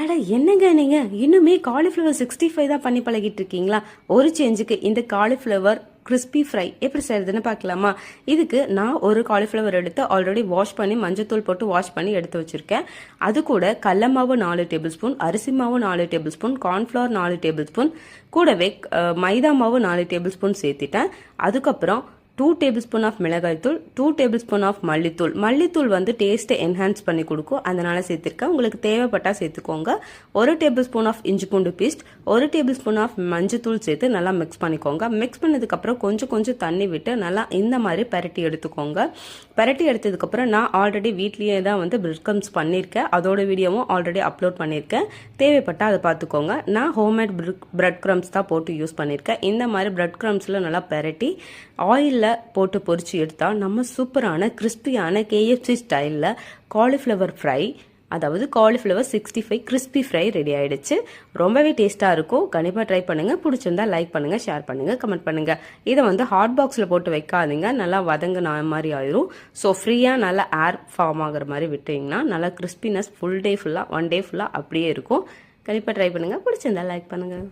அட என்னங்க நீங்க இன்னுமே காலிஃப்ளவர் 65 தான் பண்ணி பழகிட்டு இருக்கீங்களா? ஒரு சேஞ்சுக்கு இந்த காலிஃப்ளவர் கிறிஸ்பி ஃப்ரை எப்படி செய்யறதுன்னு பார்க்கலாமா? இதுக்கு நான் ஒரு காலிஃப்ளவர் எடுத்து ஆல்ரெடி வாஷ் பண்ணி மஞ்சத்தூள் போட்டு வாஷ் பண்ணி எடுத்து வச்சிருக்கேன். அது கூட கடல மாவு 4 டேபிள் ஸ்பூன், அரிசி மாவு 4 table spoon, cornflour 4 table spoon, கூடவே மைதா மாவு 4 டேபிள் ஸ்பூன் சேர்த்திட்டேன். அதுக்கப்புறம் 2 டேபிள் ஸ்பூன் ஆஃப் மிளகாய்த்தூள், 2 டேபிள் ஸ்பூன் ஆஃப் மல்லித்தூள். மல்லித்தூள் வந்து டேஸ்ட்டை என்ஹான்ஸ் பண்ணி கொடுக்கும், அதனால சேர்த்துருக்கேன். உங்களுக்கு தேவைப்பட்டால் சேர்த்துக்கோங்க. 1 டேபிள் ஸ்பூன் ஆஃப் இஞ்சி பூண்டு பேஸ்ட், 1 டேபிள் ஸ்பூன் ஆஃப் மஞ்சத்தூள் சேர்த்து நல்லா மிக்ஸ் பண்ணிக்கோங்க. மிக்ஸ் பண்ணதுக்கப்புறம் கொஞ்சம் தண்ணி விட்டு நல்லா இந்த மாதிரி பரட்டி எடுத்துக்கோங்க. பரட்டி எடுத்ததுக்கப்புறம் நான் ஆல்ரெடி வீட்லேயே தான் வந்து பிரெட் க்ரம்ஸ் பண்ணியிருக்கேன். அதோட வீடியோவும் ஆல்ரெடி அப்லோட் பண்ணியிருக்கேன். தேவைப்பட்டால் அதை பார்த்துக்கோங்க. நான் ஹோம்மேட் பிரெட் க்ரம்ஸ் தான் போட்டு யூஸ் பண்ணியிருக்கேன். இந்த மாதிரி பிரெட் க்ரம்ஸில் நல்லா பரட்டி ஆயிலில் போட்டு பொரிச்சு எடுத்தால் நம்ம சூப்பரான கிறிஸ்பியான கேஎஃப்சி ஸ்டைலில் காலிஃப்ளவர் ஃப்ரை, அதாவது காலிஃப்ளவர் 65 கிறிஸ்பி ஃப்ரை ரெடி ஆயிடுச்சு. ரொம்பவே டேஸ்ட்டாக இருக்கும். கண்டிப்பாக ட்ரை பண்ணுங்கள். பிடிச்சிருந்தா லைக் பண்ணுங்கள், ஷேர் பண்ணுங்கள், கமெண்ட் பண்ணுங்கள். இதை வந்து ஹாட் பாக்ஸில் போட்டு வைக்காதீங்க, நல்லா வதங்கின மாதிரி ஆயிரும். ஸோ ஃப்ரீயாக நல்லா ஏர் ஃபார்ம் ஆகிற மாதிரி விட்டிங்கன்னா நல்லா கிறிஸ்பினஸ் ஃபுல் டே ஃபுல்லாக 1 டே ஃபுல்லாக அப்படியே இருக்கும். கண்டிப்பாக ட்ரை பண்ணுங்கள். பிடிச்சிருந்தா லைக் பண்ணுங்கள்.